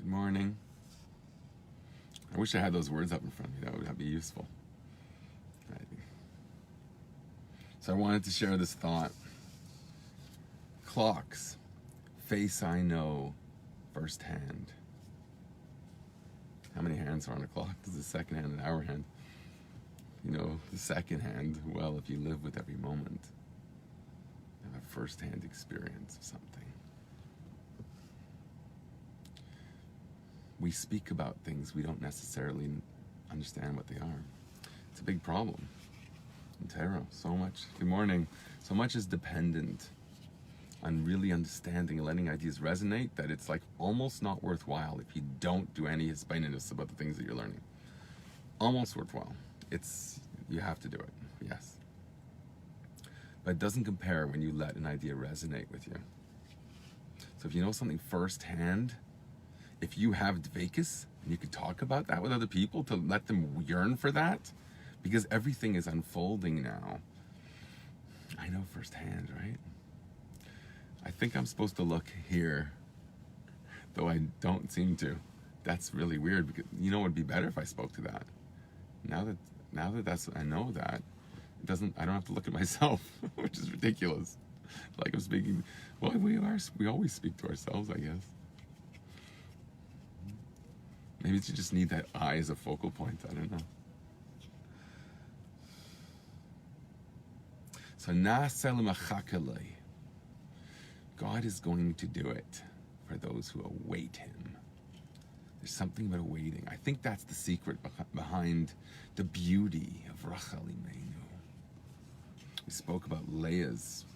Good morning. I wish I had those words up in front of me. That would be useful. Right. So I wanted to share this thought. Clocks. Face I know firsthand. How many hands are on a clock? There's a second hand and an hour hand. You know, the second hand, well, if you live with every moment, you have a first-hand experience of something. We speak about things we don't necessarily understand what they are. It's a big problem in Torah. So much, good morning, so much is dependent on really understanding and letting ideas resonate that it's like almost not worthwhile if you don't do any hisbaininus about the things that you're learning. Almost worthwhile. You have to do it, yes. But it doesn't compare when you let an idea resonate with you. So if you know something firsthand, if you have dveikus, and you could talk about that with other people to let them yearn for that, because everything is unfolding now. I know firsthand, right? I think I'm supposed to look here, though I don't seem to. That's really weird, because you know it would be better if I spoke to that. Now that I know that, I don't have to look at myself, which is ridiculous. Like I'm speaking, well, we always speak to ourselves, I guess. Maybe you just need that eye as a focal point, I don't know. So God is going to do it for those who await Him. There's something about awaiting. I think that's the secret behind the beauty of Rachel Imeinu. We spoke about Leah's,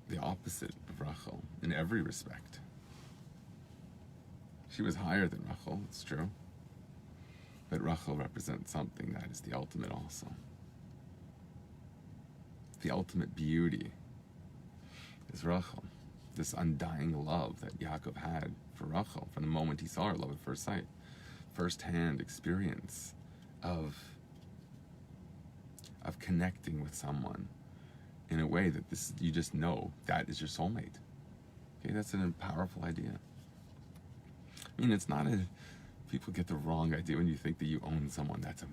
the opposite of Rachel in every respect. She was higher than Rachel, it's true. But Rachel represents something that is the ultimate also. The ultimate beauty is Rachel. This undying love that Yaakov had for Rachel from the moment he saw her, love at first sight. First-hand experience of connecting with someone in a way that you just know that is your soulmate. Okay, that's a powerful idea. I mean, it's people get the wrong idea when you think that you own someone. It's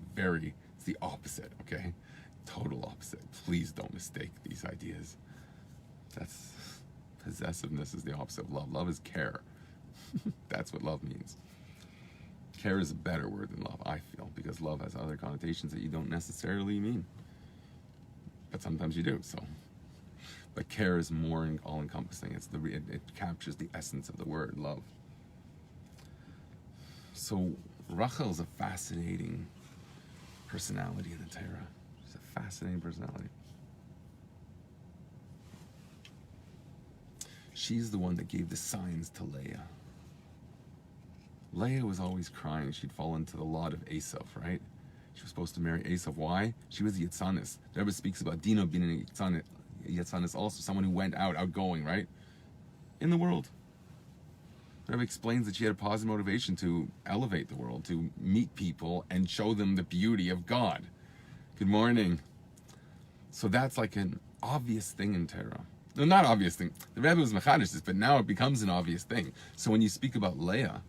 the opposite, okay? Total opposite. Please don't mistake these ideas. Possessiveness is the opposite of love. Love is care. That's what love means. Care is a better word than love, I feel, because love has other connotations that you don't necessarily mean. But sometimes you do, so. But care is more all-encompassing. It captures the essence of the word, love. So Rachel is a fascinating personality in the Torah. She's a fascinating personality. She's the one that gave the signs to Leah. Leah was always crying. She'd fall into the lot of Esav, right? She was supposed to marry Esav. Why? She was a Yitzanis. The Rebbe speaks about Dino being a Yitzanis also, someone who went outgoing, right? In the world. The Rebbe explains that she had a positive motivation to elevate the world, to meet people and show them the beauty of God. Good morning. So that's like an obvious thing in Torah. No, not obvious thing. The Rebbe was mechadish this, but now it becomes an obvious thing. So when you speak about Leah,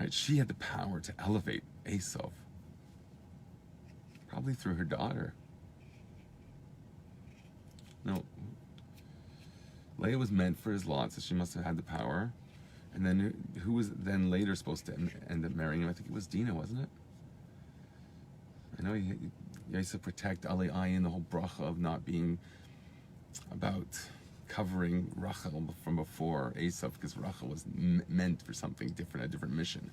right, she had the power to elevate Esav, probably through her daughter. No, Leah was meant for his lot, so she must have had the power. And then who was then later supposed to end up marrying him? I think it was Dinah, wasn't it? I know he used to protect baalei in the whole bracha of not being about covering Rachel from before Esav, because Rachel was meant for something different, a different mission.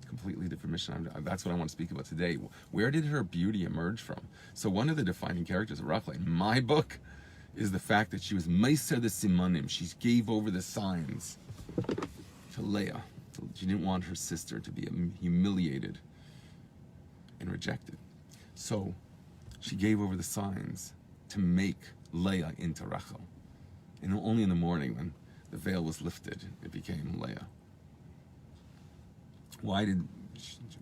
Completely different mission. That's what I want to speak about today. Where did her beauty emerge from? So one of the defining characters of Rachel in my book is the fact that she was Meiser the Simanim. She gave over the signs to Leah. She didn't want her sister to be humiliated and rejected. So she gave over the signs to make Leah into Rachel. And only in the morning when the veil was lifted, it became Leah. Why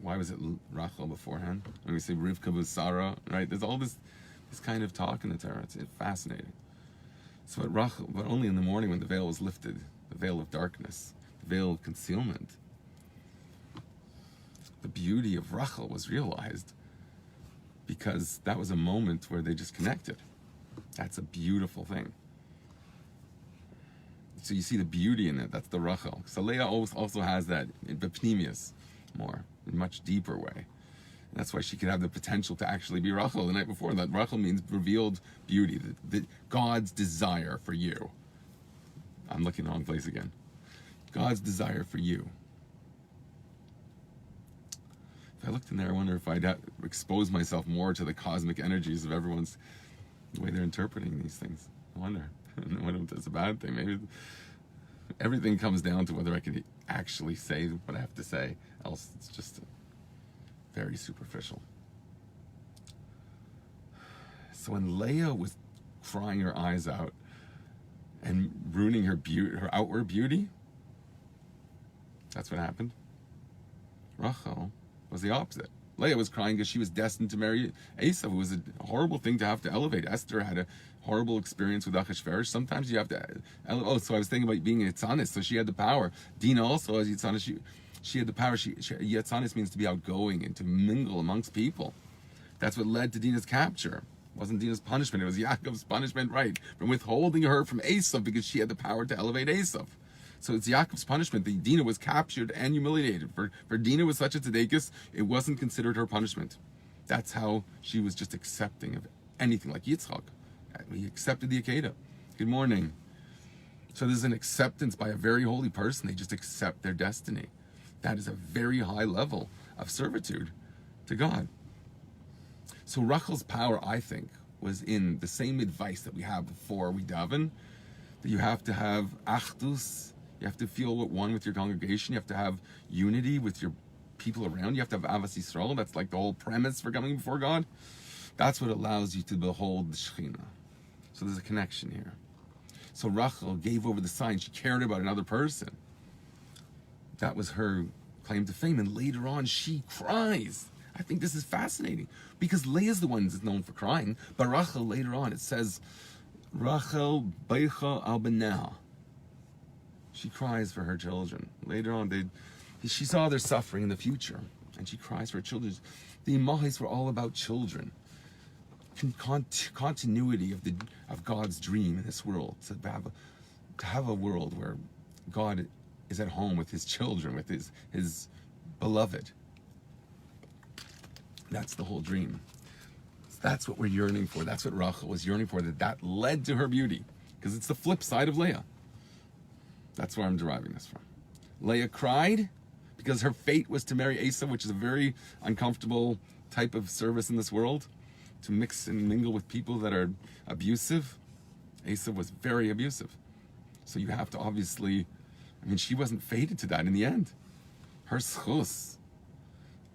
was it Rachel beforehand? When we say Rivka was Sarah, right? There's all this kind of talk in the Torah. It's fascinating. So at Rachel, but only in the morning when the veil was lifted, the veil of darkness, the veil of concealment. The beauty of Rachel was realized because that was a moment where they just connected. That's a beautiful thing. So you see the beauty in it. That's the Rachel. So Leah also has that in Bepnimius more, in a much deeper way. And that's why she could have the potential to actually be Rachel the night before. That Rachel means revealed beauty, God's desire for you. I'm looking in the wrong place again. God's desire for you. If I looked in there, I wonder if I'd expose myself more to the cosmic energies of everyone's, the way they're interpreting these things. I wonder. I wonder if that's a bad thing. Maybe everything comes down to whether I can actually say what I have to say. Else it's just very superficial. So when Leah was crying her eyes out and ruining her outward beauty, that's what happened. Rachel was the opposite. Leah was crying because she was destined to marry Esav. It was a horrible thing to have to elevate. Esther had a horrible experience with Achashverosh. Sometimes you have to so I was thinking about being a Yitzanis, so she had the power. Dina also, as Yitzanis, she had the power. Yitzanis means to be outgoing and to mingle amongst people. That's what led to Dina's capture. It wasn't Dina's punishment. It was Yaakov's punishment, right? From withholding her from Esav because she had the power to elevate Esav. So it's Yaakov's punishment that Dinah was captured and humiliated. For Dinah was such a tzaddikus, it wasn't considered her punishment. That's how she was just accepting of anything, like Yitzchak. He accepted the Akedah. Good morning. So there's an acceptance by a very holy person. They just accept their destiny. That is a very high level of servitude to God. So Rachel's power, I think, was in the same advice that we have before we daven, that you have to have achdus. You have to feel one with your congregation. You have to have unity with your people around. You have to have Avas Yisrael. That's like the whole premise for coming before God. That's what allows you to behold the Shekhinah. So there's a connection here. So Rachel gave over the sign. She cared about another person. That was her claim to fame. And later on, she cries. I think this is fascinating because Leah is the one that's known for crying. But Rachel, later on, it says, Rachel beicha al beneha. She cries for her children. Later on, she saw their suffering in the future, and she cries for her children. The Imahis were all about children. Continuity of God's dream in this world. To have a world where God is at home with his children, with his beloved. That's the whole dream. That's what we're yearning for. That's what Rachel was yearning for. That led to her beauty, because it's the flip side of Leah. That's where I'm deriving this from. Leah cried because her fate was to marry Esav, which is a very uncomfortable type of service in this world, to mix and mingle with people that are abusive. Esav was very abusive. So you have to obviously, she wasn't fated to that in the end. Her schus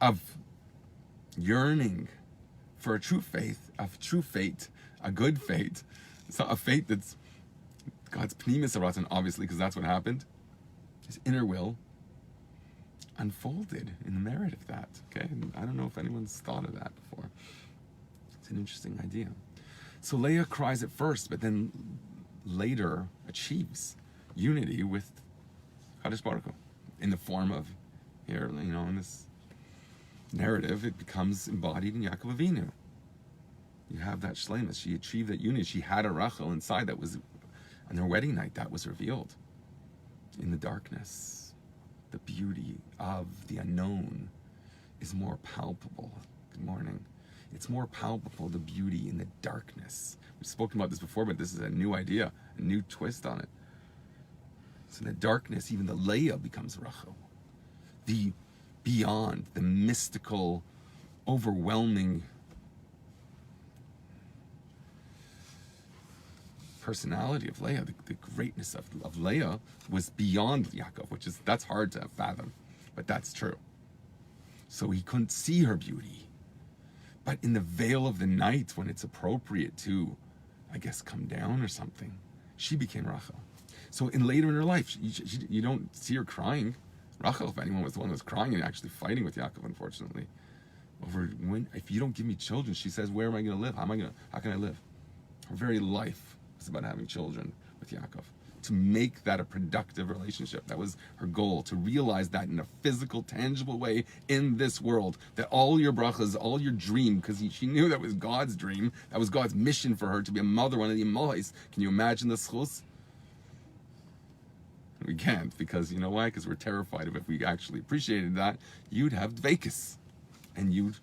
of yearning for a true faith, a good fate, it's not a fate that's God's pnimis aratzon, obviously, because that's what happened. His inner will unfolded in the merit of that. Okay, and I don't know if anyone's thought of that before. It's an interesting idea. So Leah cries at first, but then later achieves unity with Kadosh Baruch Hu in the form of here, in this narrative, it becomes embodied in Yaakov Avinu. You have that shleimus. She achieved that unity. She had a Rachel inside that was. On their wedding night, that was revealed. In the darkness, the beauty of the unknown is more palpable. Good morning. It's more palpable, the beauty in the darkness. We've spoken about this before, but this is a new idea, a new twist on it. So in the darkness, even the Leah becomes Rachel. The beyond, the mystical, overwhelming personality of Leah, the greatness of Leah was beyond Yaakov, that's hard to fathom, but that's true. So he couldn't see her beauty. But in the veil of the night, when it's appropriate to, I guess, come down or something, she became Rachel. So later in her life, you don't see her crying. Rachel, if anyone was the one who was crying and actually fighting with Yaakov, unfortunately, if you don't give me children, she says, where am I going to live? How can I live? Her very life was about having children with Yaakov. to make that a productive relationship. That was her goal, to realize that in a physical, tangible way in this world, that all your brachas, all your dream, because she knew that was God's dream, that was God's mission for her to be a mother, one of the Mohis. Can you imagine the schus? We can't, because you know why? Because we're terrified of if we actually appreciated that, you'd have dveikus, and you'd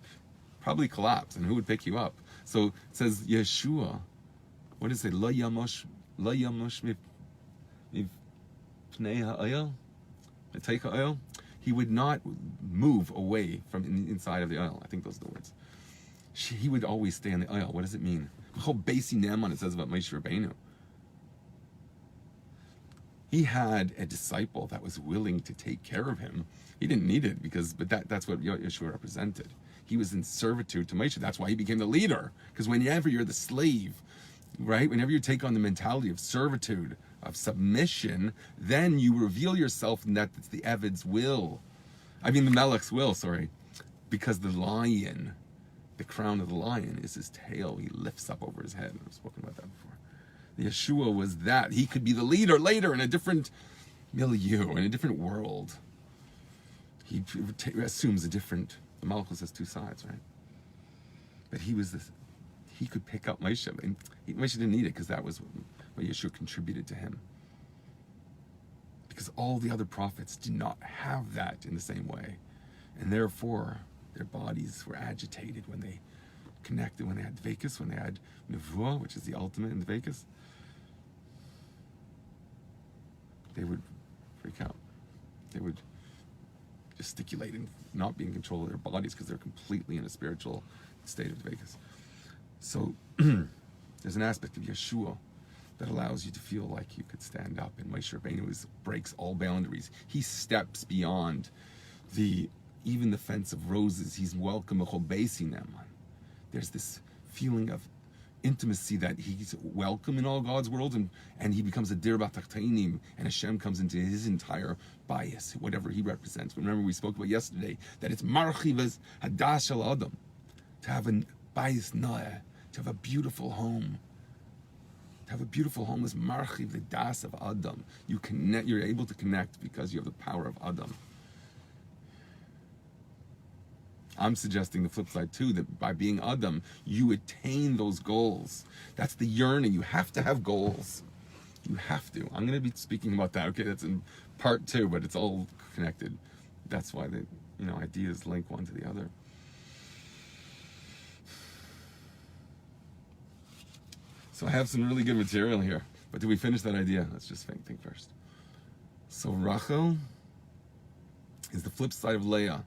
probably collapse, and who would pick you up? So it says Yeshua. What does it say? Lo yamosh mipnei ha'oil. He would not move away from inside of the oil. I think those are the words. He would always stay in the oil. What does it mean? How basi neman it says about Moshe Rabbeinu. He had a disciple that was willing to take care of him. He didn't need it but that's what Yeshua represented. He was in servitude to Moshe. That's why he became the leader. Because whenever you're the slave, right? Whenever you take on the mentality of servitude, of submission, then you reveal yourself, and that it's the Eved's will. I mean the Melech's will, sorry. Because the lion, the crown of the lion is his tail. He lifts up over his head. I've spoken about that before. The Yeshua was that. He could be the leader later in a different milieu, in a different world. He assumes a different, the Malchus has two sides, right? But he was this, he could pick up Moshe. And Moshe didn't need it because that was what Yeshua contributed to him. Because all the other prophets did not have that in the same way. And therefore, their bodies were agitated when they connected, when they had dveikus, when they had nevuah, which is the ultimate in dveikus. They would freak out. They would gesticulate and not be in control of their bodies because they're completely in a spiritual state of dveikus. So there's an aspect of Yeshua that allows you to feel like you could stand up. And Moshe Rabbeinu breaks all boundaries. He steps beyond even the fence of roses. He's welcome. There's this feeling of intimacy that he's welcome in all God's world, and he becomes a dir b'tachtainim, and Hashem comes into his entire bias, whatever he represents. Remember, we spoke about yesterday that it's marchivas hadash shel adam, to have a bias naeh, to have a beautiful home. To have a beautiful home is marchiv the das of Adam. You're able to connect because you have the power of Adam. I'm suggesting the flip side too, that by being Adam, you attain those goals. That's the yearning. You have to have goals. You have to. I'm going to be speaking about that. Okay, that's in part 2, but it's all connected. That's why the ideas link one to the other. So I have some really good material here. But did we finish that idea? Let's just think first. So Rachel is the flip side of Leah.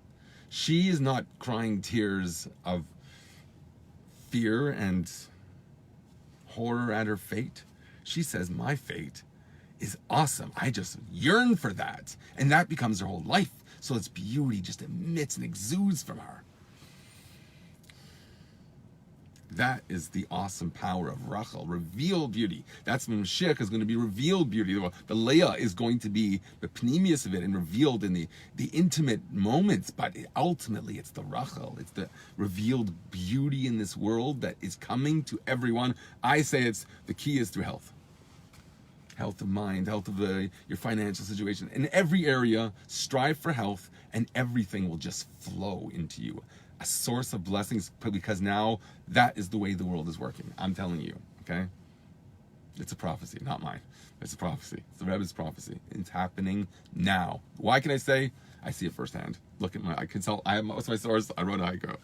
She is not crying tears of fear and horror at her fate. She says, my fate is awesome. I just yearn for that. And that becomes her whole life. So its beauty just emits and exudes from her. That is the awesome power of Rachel, revealed beauty. That's when Mashiach is going to be revealed beauty. The Leah is going to be the pneumius of it and revealed in the intimate moments, but ultimately it's the Rachel. It's the revealed beauty in this world that is coming to everyone. I say the key is through health. Health of mind, health of your financial situation. In every area, strive for health and everything will just flow into you. A source of blessings, because now that is the way the world is working. I'm telling you, okay? It's a prophecy, not mine. It's a prophecy. It's the Rebbe's prophecy. It's happening now. Why can I say? I see it firsthand. Look at I consult, what's my source? I wrote a haiku.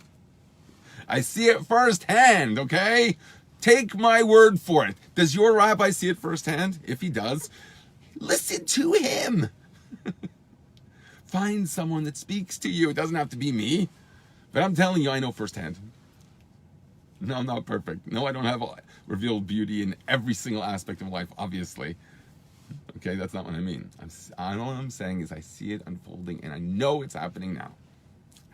I see it firsthand, okay? Take my word for it. Does your rabbi see it firsthand? If he does, listen to him. Find someone that speaks to you. It doesn't have to be me. But I'm telling you, I know firsthand. No, I'm not perfect. No, I don't have revealed beauty in every single aspect of life, obviously. Okay, that's not what I mean. All I'm saying is I see it unfolding, and I know it's happening now.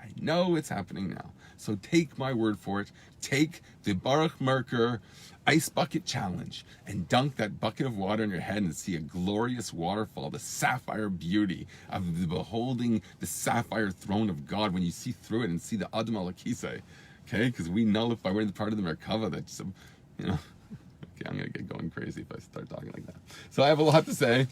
I know it's happening now. So take my word for it. Take the Boruch Merkur ice bucket challenge and dunk that bucket of water in your head and see a glorious waterfall, the sapphire beauty of the beholding the sapphire throne of God when you see through it and see the Adam al-Akisei. Okay, because we nullify, we're in the part of the Merkava that's, okay, Okay, I'm going to get going crazy if I start talking like that. So I have a lot to say,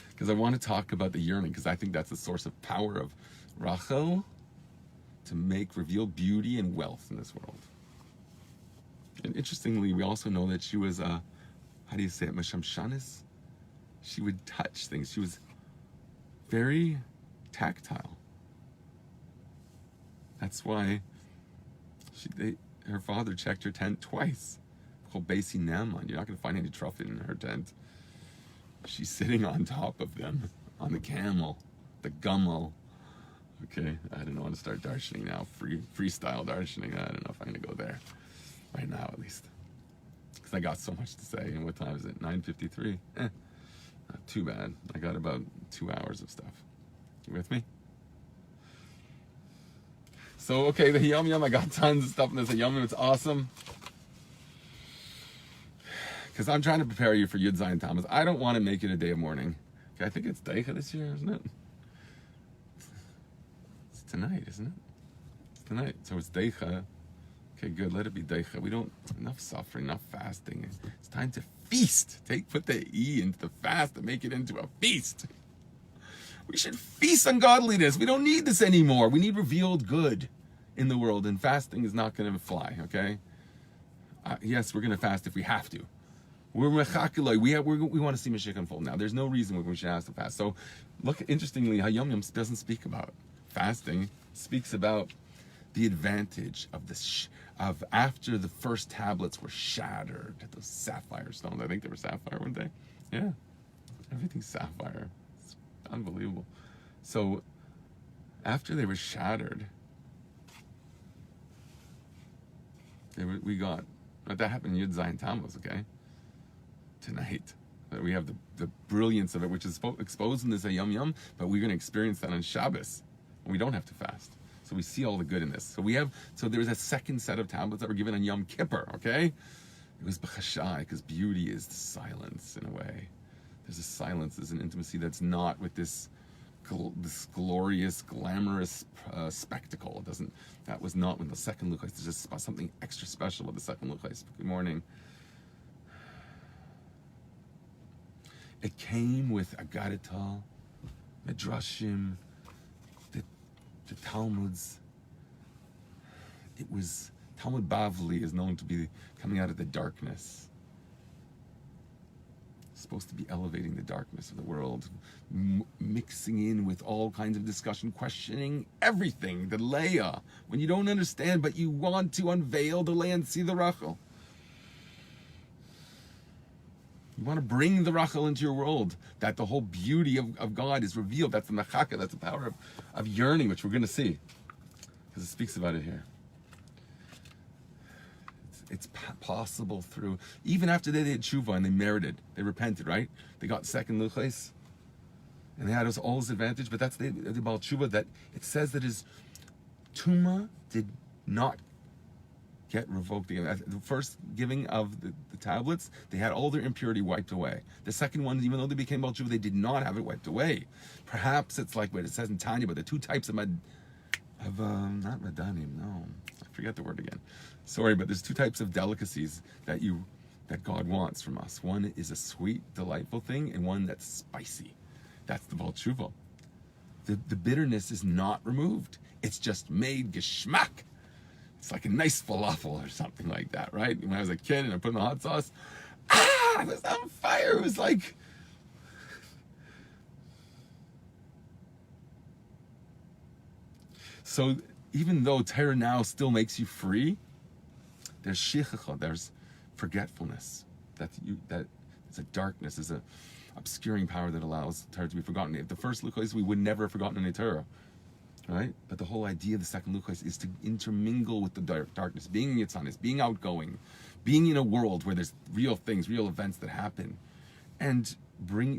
because I want to talk about the yearning, because I think that's the source of power of Rachel to reveal beauty and wealth in this world. And interestingly, we also know that she was, how do you say it, Mashamshanis? She would touch things. She was very tactile. That's why her father checked her tent twice. Called Basi Naman. You're not going to find any truffle in her tent. She's sitting on top of them, on the camel, the gummel. Okay, I don't know how to start darshaning now. Freestyle darshaning. I don't know if I'm going to go there right now, at least, because I got so much to say. And what time is it? 9:53. Not too bad. I got about 2 hours of stuff. You with me? So, okay, the HaYom Yom, I got tons of stuff in this HaYom Yom. It's awesome. Because I'm trying to prepare you for Yud Zayin Tammuz. I don't want to make it a day of mourning. Okay, I think it's Deicha this year, isn't it? It's tonight, isn't it? It's tonight. So it's Deicha. Okay, good. Let it be Deicha. We don't, enough suffering, enough fasting. It's time to feast. Put the E into the fast and make it into a feast. We should feast on godliness. We don't need this anymore. We need revealed good in the world, and fasting is not going to fly, okay? Yes, we're going to fast if we have to. We're mechakiloi. We want to see Mashiach unfold now. There's no reason we should have to fast. So, look, interestingly, HaYom Yom doesn't speak about fasting. It speaks about the advantage of of after the first tablets were shattered, those sapphire stones. I think they were sapphire, weren't they? Yeah, everything's sapphire. It's unbelievable. So, after they were shattered, we got that happened in Yud Zayin Tammuz, okay? Tonight, we have the brilliance of it, which is exposed in this HaYom Yom, but we're going to experience that on Shabbos, and we don't have to fast. So we see all the good in this. So there's a second set of tablets that were given on Yom Kippur, okay? It was b'chashai, because beauty is silence in a way. There's a silence, there's an intimacy that's not with this glorious, glamorous spectacle. That was not when the second Luchais. There's just something extra special about the second Luchais. Good morning. It came with Agadita, Midrashim, the Talmuds. It was, Talmud Bavli is known to be coming out of the darkness. It's supposed to be elevating the darkness of the world, mixing in with all kinds of discussion, questioning everything, the Leah, when you don't understand, but you want to unveil the Leah and see the Rachel. You want to bring the Rachel into your world, that the whole beauty of God is revealed. That's the mechaka, that's the power of yearning, which we're going to see, because it speaks about it here. It's possible through, even after they did teshuva and they merited, they repented, right? They got second luchais, and they had all this advantage, but that's the baalei teshuva, that it says that his tumah did not get revoked. The first giving of the tablets, they had all their impurity wiped away. The second one, even though they became baalei teshuva, they did not have it wiped away. Perhaps it's like what it says in Tanya, but the two types of not madanim, no, I forget the word again. Sorry, but there's two types of delicacies that God wants from us. One is a sweet, delightful thing, and one that's spicy. That's the baalei teshuva. The bitterness is not removed. It's just made geschmack. It's like a nice falafel or something like that, right? When I was a kid and I put in the hot sauce, I was on fire. It was like, so even though Torah now still makes you free, there's shichacha, there's forgetfulness. That it's a darkness, it's a obscuring power that allows Torah to be forgotten. If the first luchos, we would never have forgotten any Torah, right? But the whole idea of the second luchos is to intermingle with the darkness, being yitzanis, being outgoing, being in a world where there's real things, real events that happen, and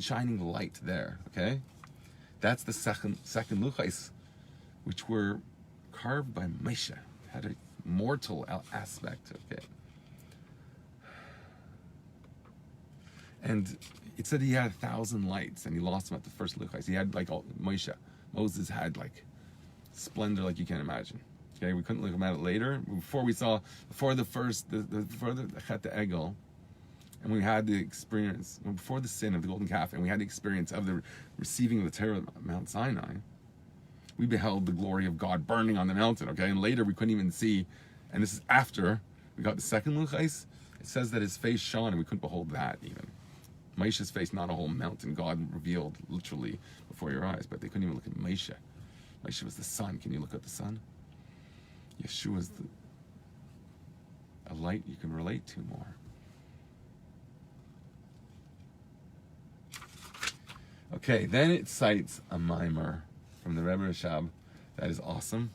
shining light there. Okay, that's the second luchos, which were carved by Moshe, had a mortal aspect. Okay, and it said he had 1,000 lights, and he lost them at the first luchos. He had like Moses had like splendor like you can't imagine. Okay, we couldn't look at it later. Before the Chet Egel, and we had the experience, before the sin of the golden calf, and we had the experience of the receiving of the Torah of Mount Sinai, we beheld the glory of God burning on the mountain, okay? And later we couldn't even see, and this is after we got the second Luchais. It says that his face shone, and we couldn't behold that even. Moshe's face, not a whole mountain. God revealed literally before your eyes, but they couldn't even look at Moshe. Moshe was the sun. Can you look at the sun? Yeshua is a light you can relate to more. Okay, then it cites a mimer from the Rebbe Rashab that is awesome.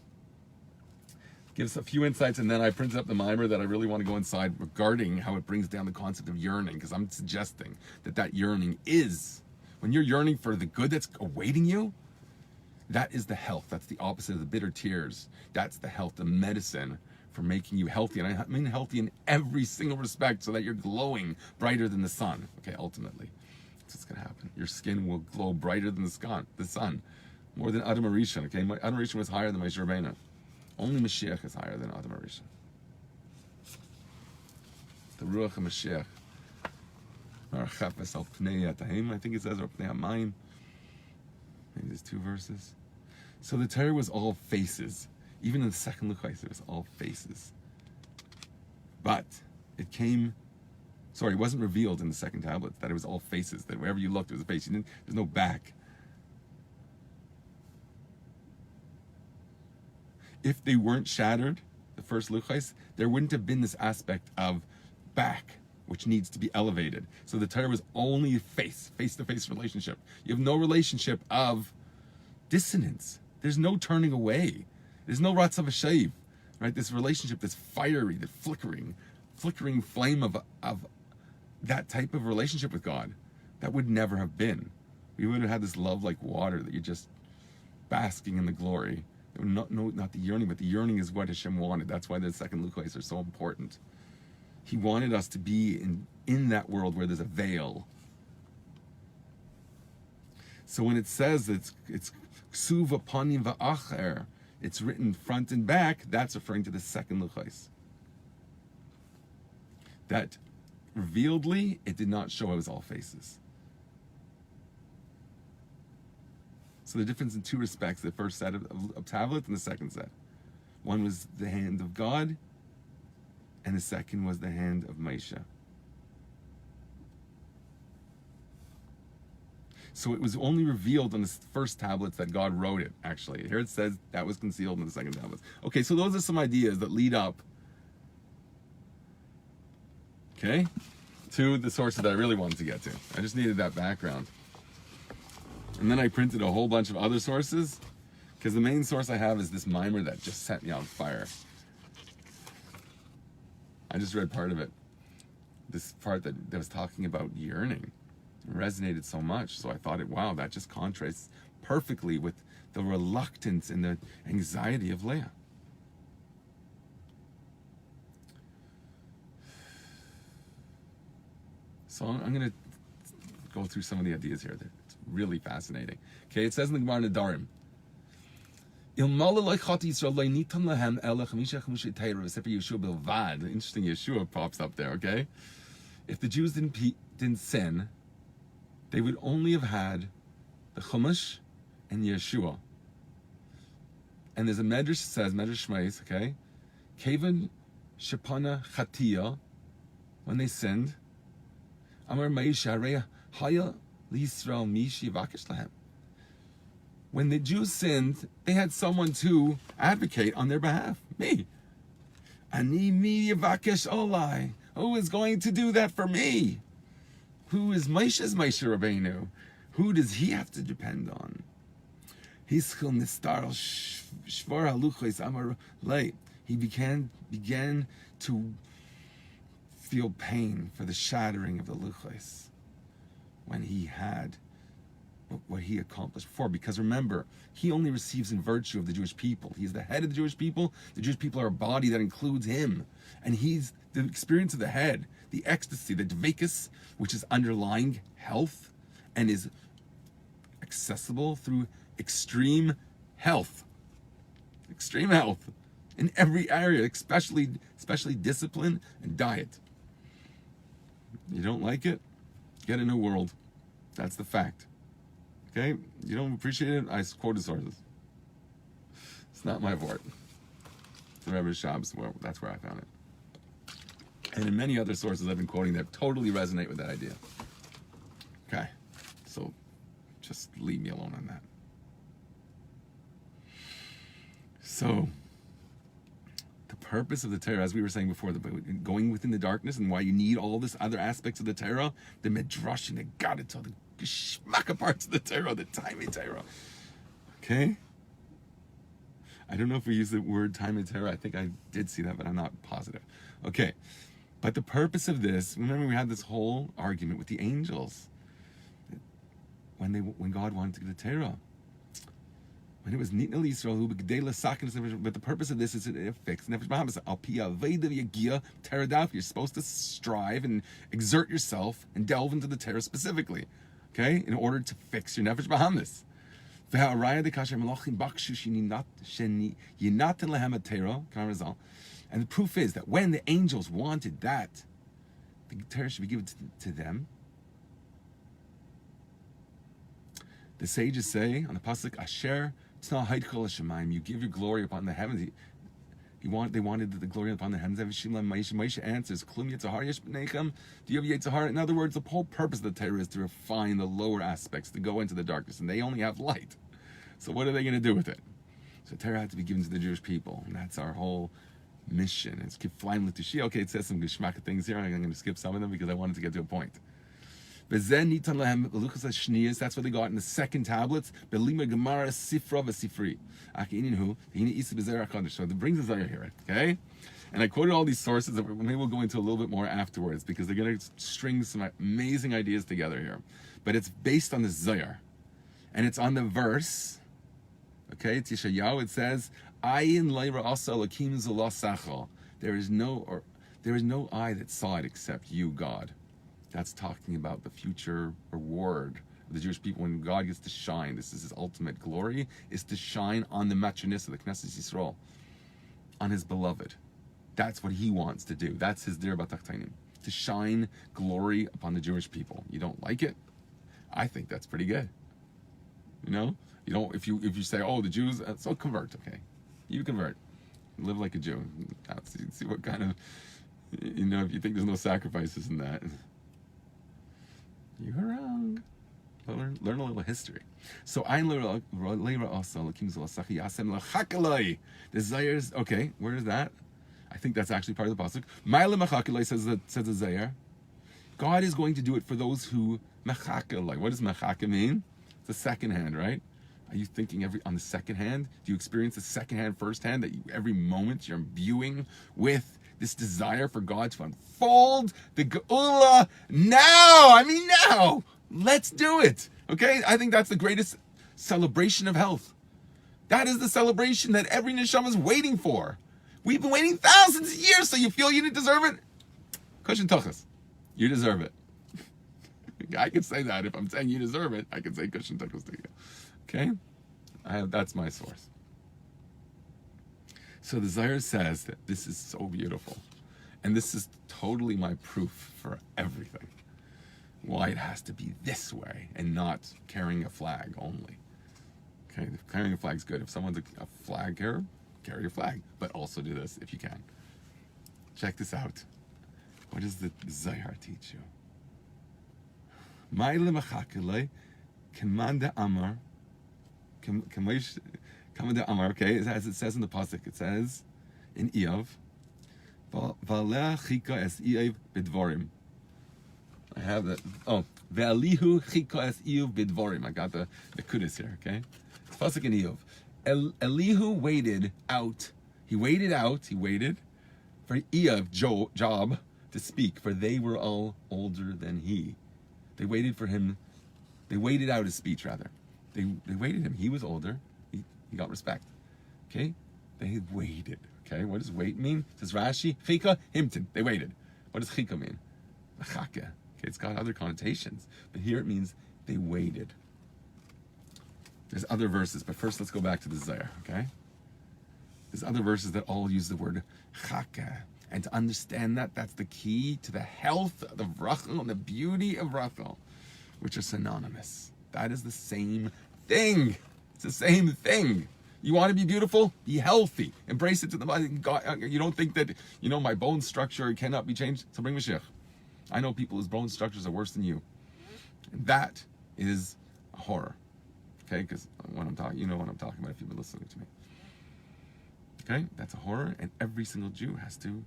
Gives a few insights, and then I printed up the mimer that I really want to go inside regarding how it brings down the concept of yearning, because I'm suggesting that yearning is, when you're yearning for the good that's awaiting you, that is the health. That's the opposite of the bitter tears. That's the health, the medicine for making you healthy. And I mean healthy in every single respect, so that you're glowing brighter than the sun. Okay, ultimately, that's what's going to happen. Your skin will glow brighter than the sun, more than Adam Arishan. Okay, Adam Arishan was higher than Moshe Rabbeinu. Only Mashiach is higher than Adam Arishan. The Ruach of Mashiach. I think it says, or Pnei HaMayim. Maybe there's 2 verses. So the Torah was all faces. Even in the second Luchais, it was all faces. But it wasn't revealed in the second tablet that it was all faces, that wherever you looked, it was a face. There's no back. If they weren't shattered, the first Luchais, there wouldn't have been this aspect of back, which needs to be elevated. So the Torah was only face-to-face relationship. You have no relationship of dissonance. There's no turning away. There's no ratzav v'sheiv, right? This relationship, this fiery, the flickering flame of that type of relationship with God, that would never have been. We would have had this love like water that you're just basking in the glory. Not the yearning, but the yearning is what Hashem wanted. That's why the second Luchais are so important. He wanted us to be in that world where there's a veil. So when it says it's ksuv panim va'acher, it's written front and back, that's referring to the second Luchais. That revealedly, it did not show it was all faces. So the difference in 2 respects, the first set of tablets and the second set. One was the hand of God, and the second was the hand of Moshe. So it was only revealed on the first tablets that God wrote it, actually. Here it says that was concealed in the second tablets. Okay, so those are some ideas that lead up, okay, to the sources that I really wanted to get to. I just needed that background. And then I printed a whole bunch of other sources, because the main source I have is this mimer that just set me on fire. I just read part of it. This part that was talking about yearning. It resonated so much, so I thought, wow, that just contrasts perfectly with the reluctance and the anxiety of Leah. So I'm going to go through some of the ideas here. It's really fascinating. Okay, it says in the Gemara Nedarim, interesting, Yeshua pops up there, okay? If the Jews didn't sin, they would only have had the Chumash and Yeshua. And there's a Medrash that says, Medrash Shmais, okay? Kevan Shepana Chatiya, when they sinned, Amar Ma'isha Haya L'Yisrael Mishi Vakesh Lahem. When the Jews sinned, they had someone to advocate on their behalf. Me. Ani mi Vakesh Olai. Who is going to do that for me? Who is Moshe's Moshe Rabbeinu? Who does he have to depend on? Hischil Nistar Shvar Haluchos Amar Lei. He began to feel pain for the shattering of the luchos when he had what he accomplished before. Because remember, he only receives in virtue of the Jewish people. He's the head of the Jewish people. The Jewish people are a body that includes him. And he's the experience of the head, the ecstasy, the dvekus, which is underlying health and is accessible through extreme health. Extreme health. in every area, especially discipline and diet. You don't like it? Get a new world. That's the fact. Okay? You don't appreciate it? I quote the sources. It's not my word. It's the Rebbe Shabbos. Well, that's where I found it. And in many other sources I've been quoting that totally resonate with that idea. Okay? So just leave me alone on that. So, the purpose of the Torah, as we were saying before, going within the darkness and why you need all this other aspects of the Torah, the midrash and the gadita, the geschmacka parts of the Torah, the timing Torah. Okay? I don't know if we use the word timing Torah. I think I did see that, but I'm not positive. Okay. But the purpose of this, remember we had this whole argument with the angels when God wanted to get the Torah. When it was Nitna Yisrael, but the purpose of this is to fix nefesh b'hamas. Al pi aveda v'yagia teradaf. You're supposed to strive and exert yourself and delve into the Torah specifically, okay, in order to fix your nefesh b'hamas. And the proof is that when the angels wanted that, the Torah should be given to them. The sages say on the pasuk, "Asher tzna haidchol hashemayim," you give your glory upon the heavens. They wanted the glory upon the heavens. Moshe answers, "Klum yitzahar yesh b'neichem." Do you have yitzahar? In other words, the whole purpose of the Torah is to refine the lower aspects, to go into the darkness, and they only have light. So what are they going to do with it? So Torah had to be given to the Jewish people, and that's our whole mission. It's keep flying l'tushi. Okay, it says some geschmacka things here. I'm going to skip some of them because I wanted to get to a point. That's what they got in the second tablets. So it brings us here, okay? And I quoted all these sources that maybe we'll go into a little bit more afterwards because they're going to string some amazing ideas together here. But it's based on the Zohar. And it's on the verse, okay? It's Yeshayahu. It says, "Ayin leira asa lakim zula sachal." There is no eye that saw it except you, God. That's talking about the future reward of the Jewish people when God gets to shine. This is his ultimate glory, is to shine on the Matroness of the Knesset Yisrael, on his beloved. That's what he wants to do. That's his dir b'tachtainim, to shine glory upon the Jewish people. You don't like it? I think that's pretty good. You know, you don't. If you say, "Oh, the Jews," so convert. Okay, you convert, live like a Jew. See what kind of, you know, if you think there's no sacrifices in that. You're wrong. Learn a little history. So desires. Okay, where is that? I think that's actually part of the pasuk. Says the Zayar. God is going to do it for those who mechakelai. What does mechake mean? It's the second hand, right? Are you thinking on the second hand? Do you experience the second hand, first hand, that every moment you're imbuing with this desire for God to unfold the Geula now? Now. Let's do it. Okay? I think that's the greatest celebration of health. That is the celebration that every neshama is waiting for. We've been waiting thousands of years, so you feel you didn't deserve it? Kushan Tuchas. You deserve it. I can say that. If I'm saying you deserve it, I can say Kushan Tuchas to you. Okay? That's my source. So the Zohar says that this is so beautiful. And this is totally my proof for everything. Why it has to be this way and not carrying a flag only. Okay, carrying a flag's good. If someone's a flag carrier, carry a flag. But also do this if you can. Check this out. What does the Zohar teach you? Ma'ile machakele kemanda amar. Kamada Amar, okay, as it says in the pasuk, it says in Eov, Valeh chika es Eov bidvorim. I have that. Oh, Ve'alihu chika es Eov bidvorim. I got the kudus here, okay? It's pasuk in Eov. Elihu waited out. He waited for Eov job to speak, for they were all older than he. They waited for him. They waited out his speech, rather. They waited him. He was older. He got respect. Okay? They waited. Okay? What does wait mean? It says Rashi, chika, himtin. They waited. What does chika mean? Machake. Okay, it's got other connotations. But here it means they waited. There's other verses, but first let's go back to the Zohar, okay? There's other verses that all use the word chaka. And to understand that, that's the key to the health of Rachel and the beauty of Rachel, which are synonymous. That is the same thing. It's the same thing. You want to be beautiful? Be healthy. Embrace it to the body. You don't think that, my bone structure cannot be changed? So bring Mashiach. I know people whose bone structures are worse than you. And that is a horror. Okay? Because when I'm talking, you know what I'm talking about if you've been listening to me. Okay? That's a horror, and every single Jew has to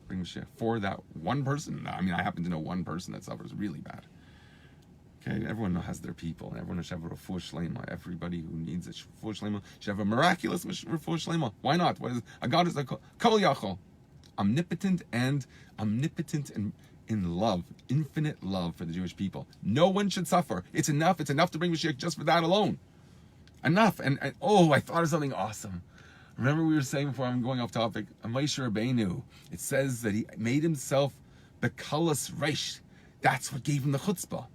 bring Mashiach for that one person. I mean, I happen to know one person that suffers really bad. Okay, everyone has their people, and everyone should have a refuah shlema. Everybody who needs a refuah shlema should have a miraculous refuah shlema. Why not? A God is a kol yachol, omnipotent and in love, infinite love for the Jewish people. No one should suffer. It's enough. It's enough to bring Mashiach just for that alone. Enough. And I thought of something awesome. Remember we were saying before, I'm going off topic, Moshe Rabbeinu, it says that he made himself the kalas reish. That's what gave him the chutzpah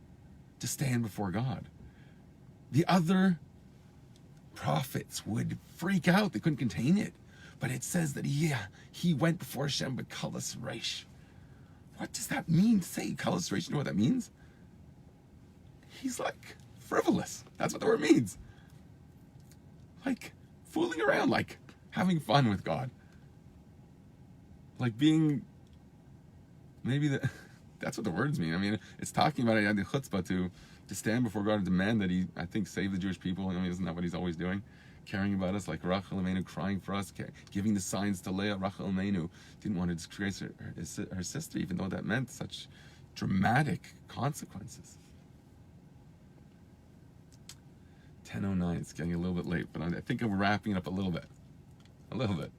to stand before God. The other prophets would freak out. They couldn't contain it. But it says that he went before Hashem with kalas reish. What does that mean to say kalas reish? You know what that means? He's like frivolous. That's what the word means. Like fooling around, like having fun with God. Like being, that's what the words mean. I mean, it's talking about the chutzpah to stand before God and demand that he, I think, save the Jewish people. I mean, isn't that what he's always doing? Caring about us, like Rachel Imeinu crying for us, giving the signs to Leah. Rachel Imeinu didn't want to disgrace her sister, even though that meant such dramatic consequences. 10:09, it's getting a little bit late, but I think I'm wrapping it up a little bit. Are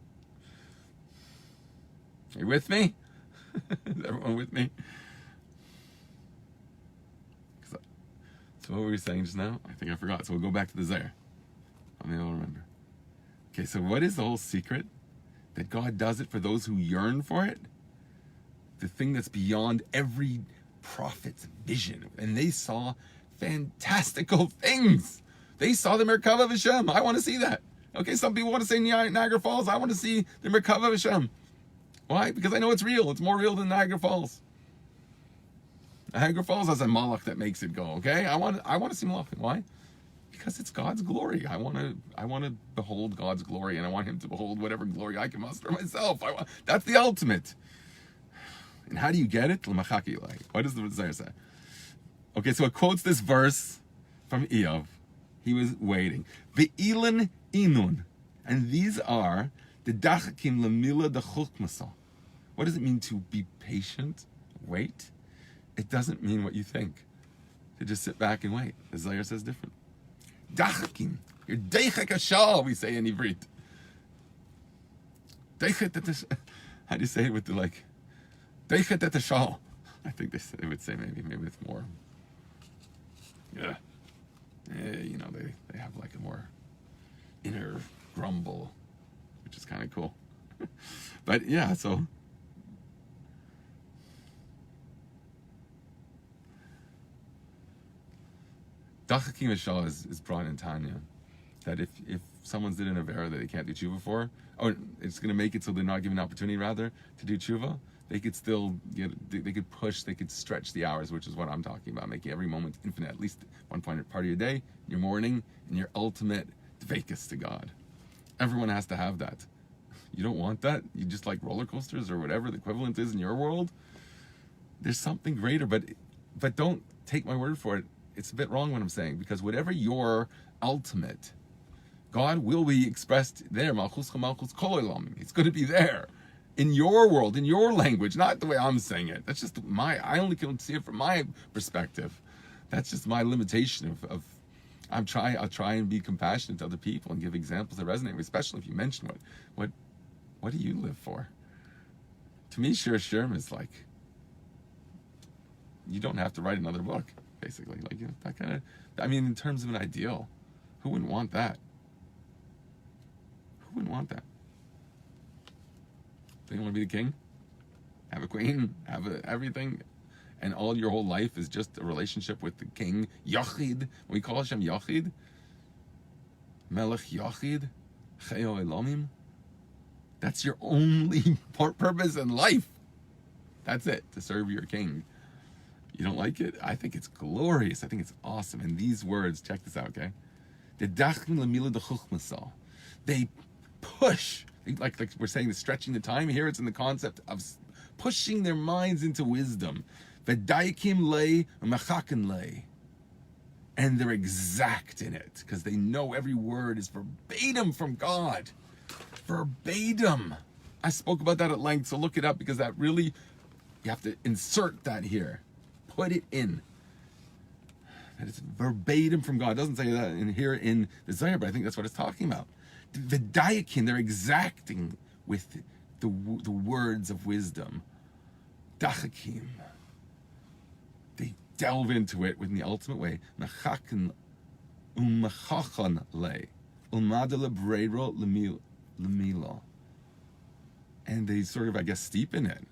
you with me? Is everyone with me? So what were we saying just now? I think I forgot. So we'll go back to the Zohar. Maybe I'll remember. Okay, so what is the whole secret? That God does it for those who yearn for it? The thing that's beyond every prophet's vision. And they saw fantastical things. They saw the Merkava of Hashem. I want to see that. Okay, some people want to say Niagara Falls. I want to see the Merkava of Hashem. Why? Because I know it's real. It's more real than Niagara Falls. Niagara Falls has a malach that makes it go. Okay, I want to see malach. Why? Because it's God's glory. I want to behold God's glory, and I want Him to behold whatever glory I can muster myself. That's the ultimate. And how do you get it? What does the Zohar say? Okay, so it quotes this verse from Eov. He was waiting. Ve'ilan inun, and these are the tzadikim lemila de chukmasa. What does it mean to be patient? Wait. It doesn't mean what you think. To just sit back and wait. The Zohar says different. Tzadikim, you're deichek hashal, we say in Ivrit. Deichet, how do you say it with the deichet et hashal? I think they would say maybe it's more. Yeah. They have like a more inner grumble, which is kind of cool. But yeah, so Dachakim Hashal is brought in Tanya, that if someone's did an avera that they can't do tshuva for, or it's going to make it so they're not given an opportunity rather to do tshuva, they could still they could stretch the hours, which is what I'm talking about, making every moment infinite, at least one part of your day, your morning, and your ultimate dveikus to God. Everyone has to have that. You don't want that? You just like roller coasters or whatever the equivalent is in your world? There's something greater, but don't take my word for it. It's a bit wrong what I'm saying, because whatever your ultimate, God will be expressed there. Malchus Malchus Kol Olam. It's going to be there. In your world, in your language, not the way I'm saying it. That's just I only can see it from my perspective. That's just my limitation of I'll try and be compassionate to other people and give examples that resonate, especially if you mention what do you live for? To me, Shir Shirim is like, you don't have to write another book, basically. Like, that kind of, in terms of an ideal, who wouldn't want that? Who wouldn't want that? Do you want to be the king? Have a queen? Have everything? And all your whole life is just a relationship with the king? Yachid? We call Hashem Yachid? Melech Yachid? Cheo Elamim? That's your only purpose in life. That's it, to serve your king. You don't like it? I think it's glorious. I think it's awesome. And these words, check this out, okay? They push, like we're saying, the stretching the time. Here it's in the concept of pushing their minds into wisdom. And they're exact in it, because they know every word is verbatim from God. Verbatim. I spoke about that at length, so look it up, because that really, you have to insert that here. Put it in. That it's verbatim from God. It doesn't say that in here in the Zohar, but I think that's what it's talking about. The tzadikim, they're exacting with the words of wisdom. Dachakim. They delve into it in the ultimate way. Mechachan umachachan le. Ulmadele breiro lemilo. And they sort of, I guess, steep in it,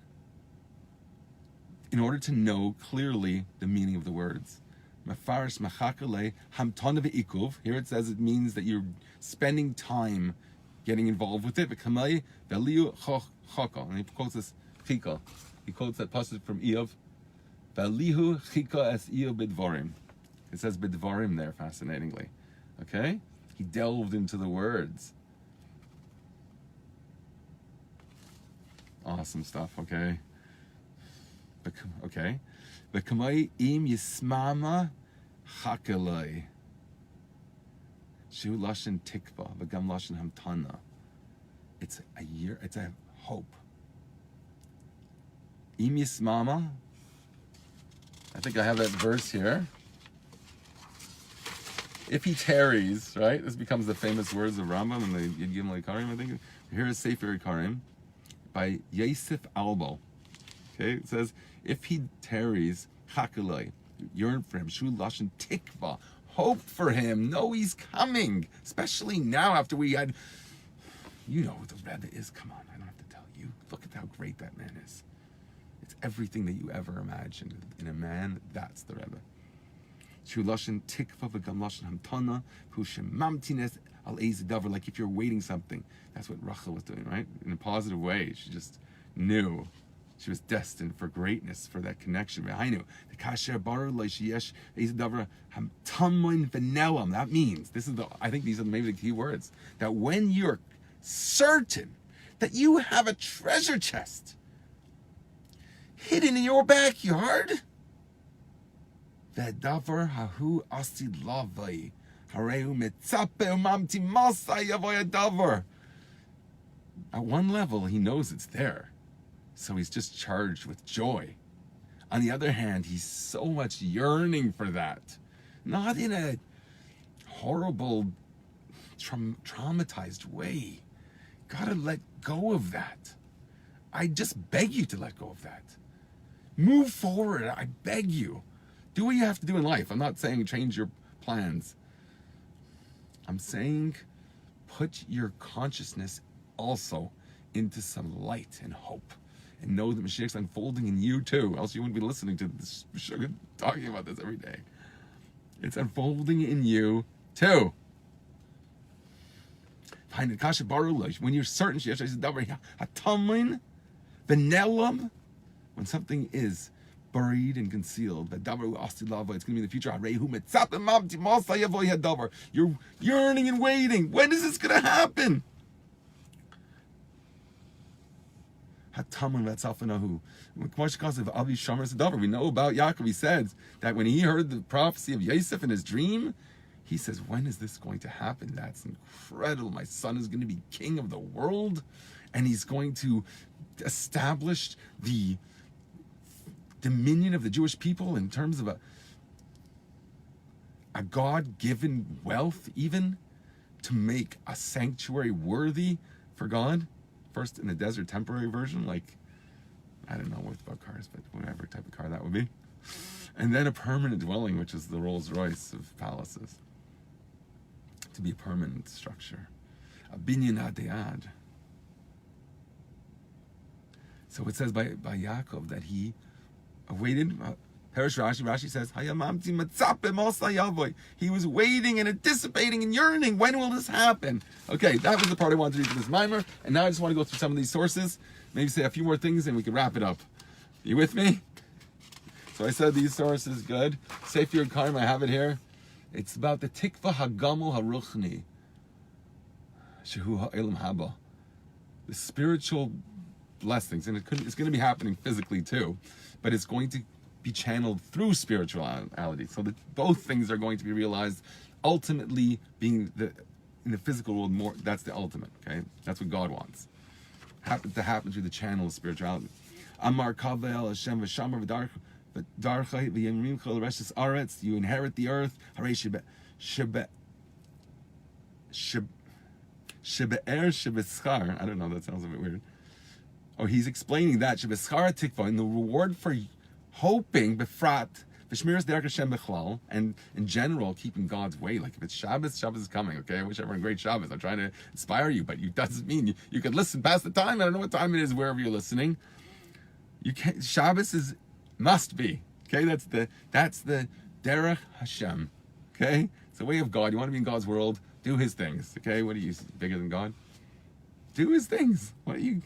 in order to know clearly the meaning of the words. Mafarish machakale hamtana ve'ikuv. Here it says it means that you're spending time getting involved with it. V'kamei ve'liu chaka. And he quotes this chika. He quotes that passage from Eov. Ve'lihu chika es Eov bidvarim. It says bidvarim there, fascinatingly. Okay? He delved into the words. Awesome stuff, okay? Okay. V'kamei im yismama chakalei. Shu lashon tikva, v'gam lashon hamtana. It's a year, it's a hope. Im yismama. I think I have that verse here. If he tarries, right? This becomes the famous words of Rambam and the Yid Gimel Ikarim, I think. Here is Sefer Ikarim by Yosef Albo. Okay, it says, if he tarries, chakalei, yearn for him, shu lashon tikva, hope for him, know he's coming, especially now after we had, you know who the Rebbe is, come on, I don't have to tell you, look at how great that man is. It's everything that you ever imagined in a man, that's the Rebbe. Shu lashon tikva v'gam lashon hamtana, hu shemamtines al eiz davar, like if you're waiting something, that's what Rachel was doing, right? In a positive way, she just knew. She was destined for greatness, for that connection. That means, this is I think these are maybe the key words, that when you're certain that you have a treasure chest hidden in your backyard, at one level, he knows it's there. So he's just charged with joy. On the other hand, he's so much yearning for that. Not in a horrible, traumatized way. Gotta let go of that. I just beg you to let go of that. Move forward, I beg you. Do what you have to do in life. I'm not saying change your plans. I'm saying put your consciousness also into some light and hope. And know that Mashiach's unfolding in you too, else you wouldn't be listening to this sugar talking about this every day. It's unfolding in you too. When you're certain, when something is buried and concealed, it's going to be in the future. You're yearning and waiting. When is this going to happen? We know about Yaakov. He says that when he heard the prophecy of Yosef in his dream, he says, when is this going to happen? That's incredible. My son is going to be king of the world, and he's going to establish the dominion of the Jewish people in terms of a God-given wealth, even to make a sanctuary worthy for God. First in the desert temporary version, like, I don't know what about cars, but whatever type of car that would be. And then a permanent dwelling, which is the Rolls Royce of palaces. To be a permanent structure. A binyan adeyad. So it says by Yaakov that he awaited Perish Rashi says, he was waiting and anticipating and yearning. When will this happen? Okay, that was the part I wanted to read for this mimer. And now I just want to go through some of these sources, maybe say a few more things, and we can wrap it up. You with me? So I said these sources, good. Sefer Yekarim, I have it here. It's about the tikva hagamul haruchni. Shehu ha'elam haba. The spiritual blessings, and it's going to be happening physically too, but it's going to be channeled through spirituality. So that both things are going to be realized. Ultimately, being in the physical world, more that's the ultimate. Okay, that's what God wants. Happen to happen through the channel of spirituality. Amar kavel Hashem v'shamar v'darchai v'yemrim chol reshes aretz. You inherit the earth. Harei shebe'er shebeschar. I don't know. That sounds a bit weird. Oh, he's explaining that shebeschar tikva, and the reward for hoping befrat v'shmiras derech Hashem bechlal, and in general keeping God's way. Like if it's Shabbos, Shabbos is coming. Okay, I wish everyone great Shabbos. I'm trying to inspire you, but it doesn't mean you could listen past the time. I don't know what time it is wherever you're listening. You can't. Shabbos must be. Okay, that's the derech Hashem. Okay, it's the way of God. You want to be in God's world, do His things. Okay, what are you, bigger than God? Do His things. What are you?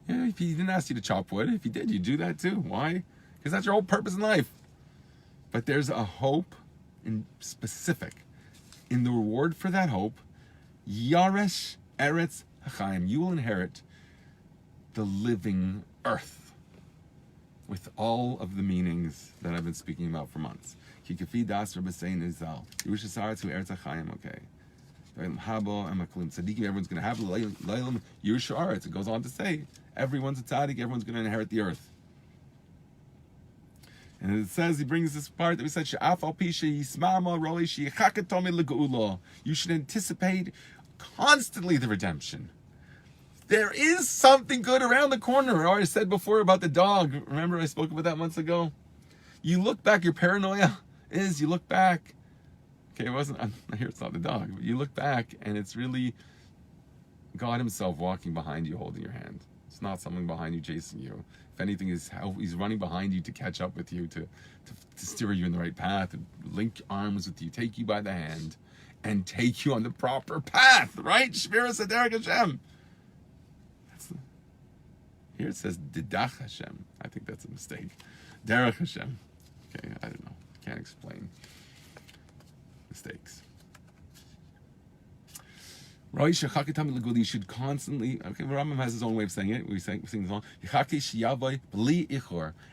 Yeah, if He didn't ask you to chop wood, if He did, you do that too. Why? Because that's your whole purpose in life. But there's a hope in specific. In the reward for that hope, Yaresh Eretz HaChaim, you will inherit the living earth with all of the meanings that I've been speaking about for months. Kikafi das Rabbesein Izal. Yerushasaretz hu Eretz HaChaim, okay. Habo and Maklim. Tzadikim, everyone's going to have Leilam Yerusharetz. It goes on to say, everyone's a tzaddik, everyone's going to inherit the earth. And it says, he brings this part that we said, you should anticipate constantly the redemption. There is something good around the corner. I said before about the dog. Remember I spoke about that months ago? You look back, your paranoia is, you look back. Okay, it wasn't, here it's not the dog. But you look back and it's really God Himself walking behind you, holding your hand. It's not someone behind you chasing you. If anything, He's running behind you to catch up with you, to steer you in the right path, and link arms with you, take you by the hand, and take you on the proper path, right? Shmiras Derech Hashem. Here it says Didach Hashem. I think that's a mistake. Derech Hashem. Okay, I don't know. Can't explain mistakes. You should constantly, okay, Rambam has his own way of saying it. We sing the song.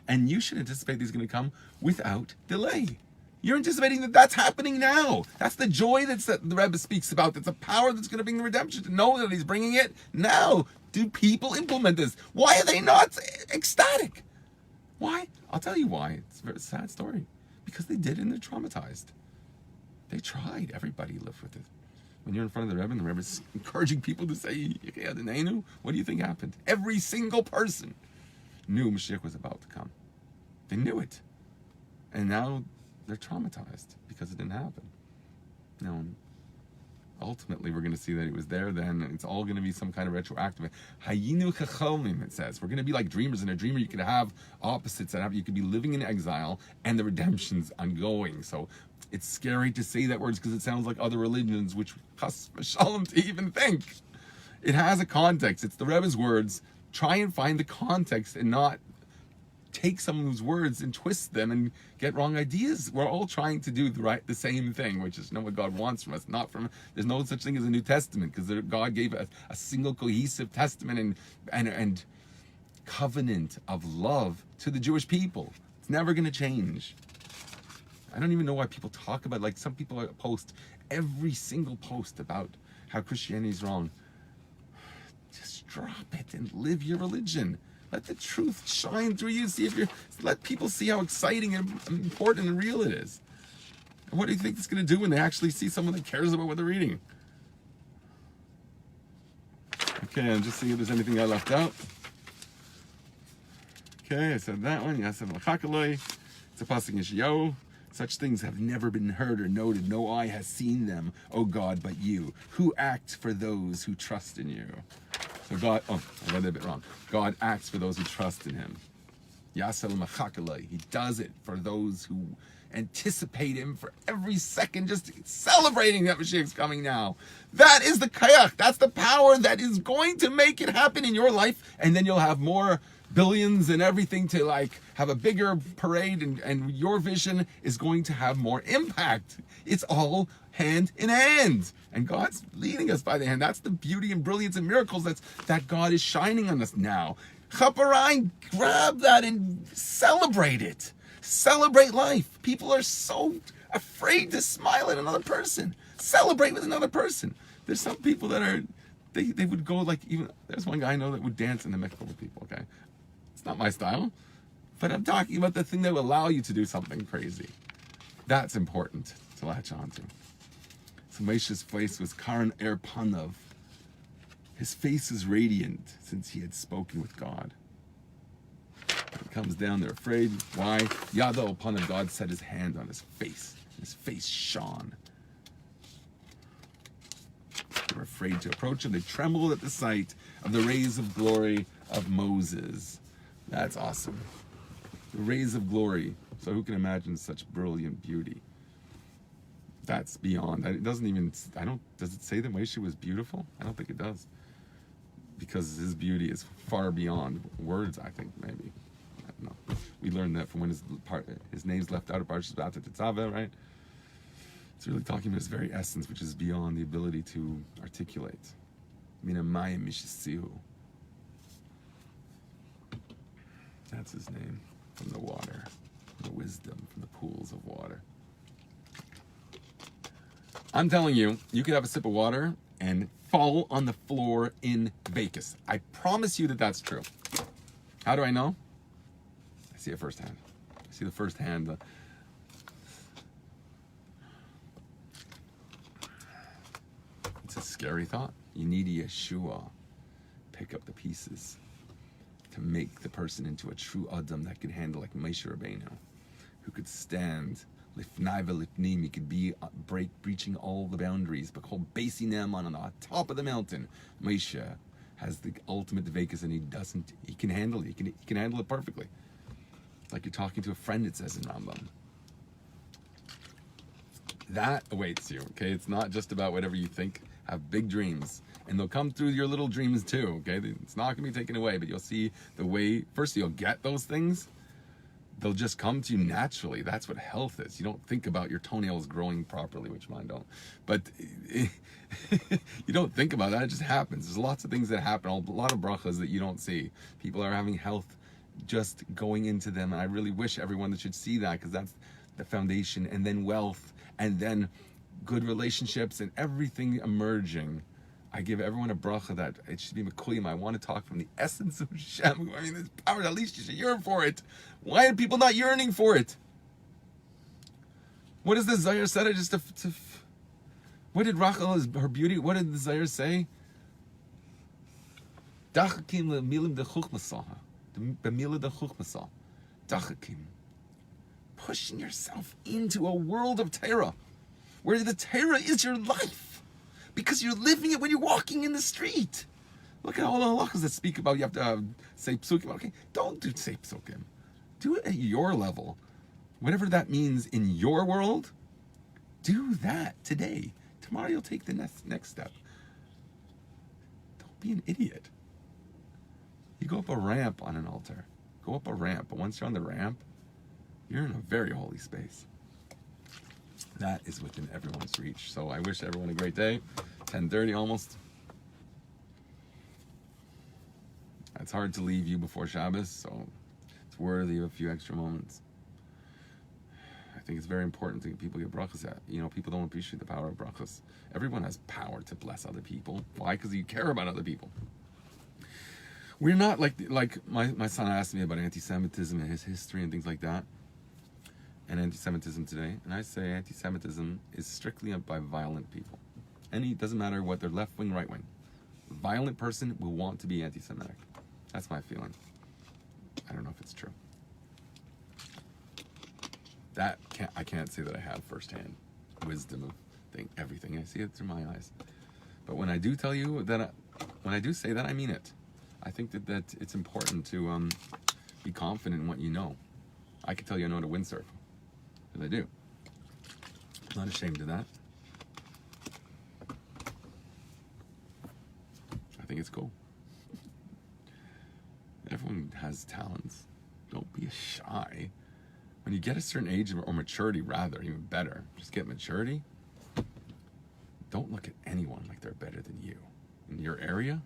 And you should anticipate these are going to come without delay. You're anticipating that's happening now. That's the joy that the Rebbe speaks about. That's the power that's going to bring the redemption, to know that He's bringing it now. Do people implement this? Why are they not ecstatic? Why? I'll tell you why. It's a very sad story. Because they did and they're traumatized. They tried. Everybody lived with it. When you're in front of the Rebbe and the Rebbe's encouraging people to say, what do you think happened? Every single person knew Mashiach was about to come. They knew it. And now they're traumatized because it didn't happen. Now, ultimately, we're going to see that He was there then, and it's all going to be some kind of retroactive. Hayinu chachamim, it says. We're going to be like dreamers. In a dreamer, you could have opposites. You could be living in exile, and the redemption's ongoing. So it's scary to say that words because it sounds like other religions, which chas v'shalom to even think. It has a context. It's the Rebbe's words. Try and find the context and not take someone's words and twist them and get wrong ideas. We're all trying to do the same thing, which is know what God wants from us. There's no such thing as a New Testament, because God gave a single cohesive testament and covenant of love to the Jewish people. It's never going to change. I don't even know why people talk about, like some people post every single post about how Christianity is wrong. Just drop it and live your religion. Let the truth shine through you. Let people see how exciting and important and real it is. And what do you think it's going to do when they actually see someone that cares about what they're reading? Okay, I'm just seeing if there's anything I left out. Okay, I said that one. Yes, I said Lachakaloi. It's a pasuk in Yeshayahu. Such things have never been heard or noted. No eye has seen them, O God, but you, who act for those who trust in you. So God, I read that a bit wrong. God acts for those who trust in Him. Yasel Machakalei. He does it for those who anticipate him for every second, just celebrating that Mashiach's coming now. That is the kayach. That's the power that is going to make it happen in your life, and then you'll have more billions and everything to like have a bigger parade, and your vision is going to have more impact. It's all hand in hand, and God's leading us by the hand. That's the beauty and brilliance and miracles that God is shining on us now. Chaparai, grab that and celebrate it. Celebrate life. People are so afraid to smile at another person. Celebrate with another person. There's some people that are, they would go like, even, there's one guy I know that would dance in the mikvah with people, okay? It's not my style, but I'm talking about the thing that will allow you to do something crazy. That's important to latch on to. So Moshe's face was Karan Er Panav. His face is radiant since he had spoken with God. It comes down, they're afraid. Why? Yada upon him, God set his hand on his face. His face shone. They were afraid to approach him. They trembled at the sight of the rays of glory of Moses. That's awesome. The rays of glory. So who can imagine such brilliant beauty? That's beyond. It doesn't even, does it say that Moshe was beautiful? I don't think it does. Because his beauty is far beyond words, I think, maybe. I don't know. We learned that from when his name's left out of Parshas V'ata Tetzaveh, right? It's really talking about his very essence, which is beyond the ability to articulate. Mina Mayim Mishisihu. That's his name. From the water, from the wisdom, from the pools of water. I'm telling you, you could have a sip of water and fall on the floor in Vegas. I promise you that that's true. How do I know? I see it firsthand. I see the firsthand. It's a scary thought. You need a Yeshua. Pick up the pieces to make the person into a true Adam that could handle like Moshe Rabbeinu, who could stand lifnai v'lifnim. He could be breaching all the boundaries, but called basing them on the top of the mountain. Moshe has the ultimate dvekas, and he can handle it. He can handle it perfectly. It's like you're talking to a friend, it says in Rambam. That awaits you, okay? It's not just about whatever you think. Have big dreams, and they'll come through your little dreams too, okay? It's not going to be taken away, but you'll see the way, first you'll get those things. They'll just come to you naturally. That's what health is. You don't think about your toenails growing properly, which mine don't. But you don't think about that. It just happens. There's lots of things that happen, a lot of brachas that you don't see. People are having health just going into them, and I really wish everyone that should see that, because that's the foundation, and then wealth, and then good relationships, and everything emerging. I give everyone a bracha that it should be Mekuyim. I want to talk from the essence of Hashem. I mean, this power, at least you should yearn for it. Why are people not yearning for it? What is the Zayar said? What did Rachel, her beauty, what did the Zayar say? Dachakim le'milim dechuchmasah. B'milah dechuchmasah. Dachakim. Pushing yourself into a world of Torah, where the Torah is your life. Because you're living it when you're walking in the street. Look at all the halachas that speak about you have to say psukim. Okay, don't do say psukim. Do it at your level. Whatever that means in your world, do that today. Tomorrow you'll take the next step. Don't be an idiot. You go up a ramp on an altar. Go up a ramp, but once you're on the ramp, you're in a very holy space. That is within everyone's reach. So I wish everyone a great day. 10:30 almost. It's hard to leave you before Shabbos, so it's worthy of a few extra moments. I think it's very important to people get brachas at. You know, people don't appreciate the power of brachas. Everyone has power to bless other people. Why? Because you care about other people. We're not like my son asked me about anti-Semitism and his history and things like that. And anti-Semitism today, and I say anti-Semitism is strictly by violent people. It doesn't matter what they're left wing, right wing. A violent person will want to be anti-Semitic. That's my feeling. I don't know if it's true. I can't say that I have firsthand wisdom of everything. I see it through my eyes. But when I do tell you that, when I do say that, I mean it. I think that it's important to Be confident in what you know. I can tell you I know how to windsurf, because I do. I'm not ashamed of that. I think it's cool. Everyone has talents. Don't be shy. When you get a certain age or maturity, rather, even better, just get maturity. Don't look at anyone like they're better than you. In your area,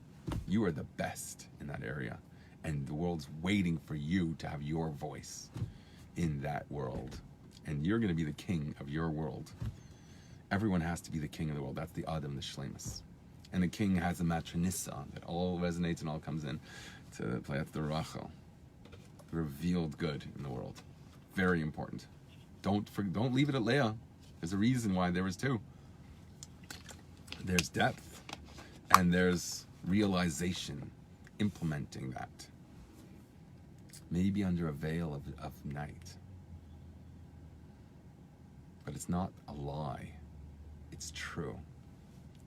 you are the best in that area. And the world's waiting for you to have your voice in that world. And you're going to be the king of your world. Everyone has to be the king of the world. That's the Adam, the Shlemus. And the king has a matronissa that all resonates and all comes in to play. That's the Rachel. The revealed good in the world. Very important. Don't leave it at Leah. There's a reason why there was two. There's depth and there's realization, implementing that. Maybe under a veil of night. But it's not a lie. It's true.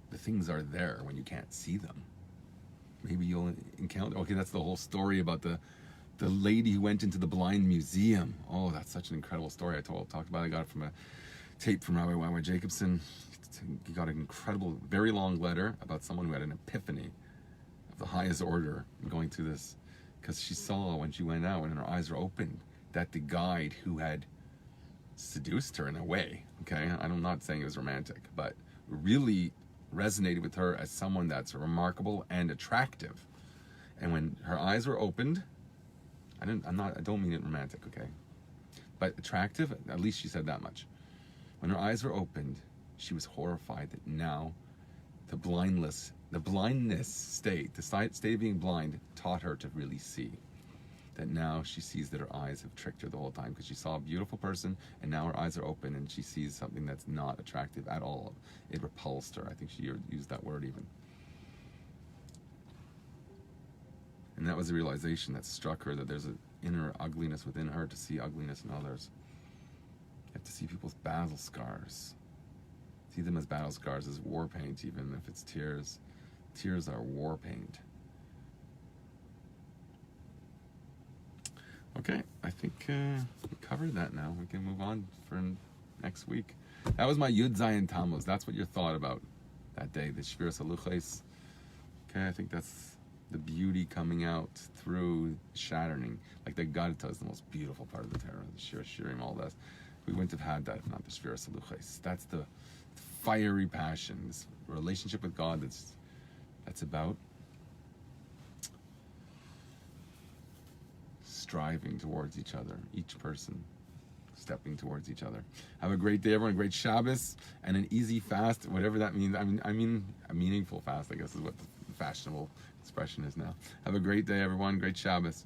The things are there when you can't see them. Maybe you'll encounter, okay, that's the whole story about the lady who went into the blind museum. Oh, that's such an incredible story. I talked about it. I got it from a tape from Rabbi Y.Y. Jacobson. He got an incredible, very long letter about someone who had an epiphany of the highest order going through this. Because she saw when she went out and her eyes were opened that the guide who had seduced her in a way, okay, I'm not saying it was romantic, but really resonated with her as someone that's remarkable and attractive. And when her eyes were opened, I don't mean it romantic, okay, but attractive, at least she said that much. When her eyes were opened, she was horrified that now the blindness state, the state of being blind, taught her to really see. That now she sees that her eyes have tricked her the whole time, because she saw a beautiful person and now her eyes are open and she sees something that's not attractive at all. It repulsed her. I think she used that word even. And that was a realization that struck her, that there's an inner ugliness within her to see ugliness in others. You have to see people's battle scars. See them as battle scars, as war paint, even if it's tears. Tears are war paint. Okay, I think we covered that now. We can move on for next week. That was my Yud Zayin Tammuz. That's what you thought about that day, the Shviras Haluchos. Okay, I think that's the beauty coming out through shattering. Like the Gadita is the most beautiful part of the Torah, the Shir Shirim, all that. We wouldn't have had that if not the Shviras Haluchos. That's the fiery passion, this relationship with God that's about striving towards each other, each person stepping towards each other. Have a great day, everyone. Great Shabbos and an easy fast, whatever that means. I mean a meaningful fast, I guess is what the fashionable expression is now. Have a great day, everyone. Great Shabbos.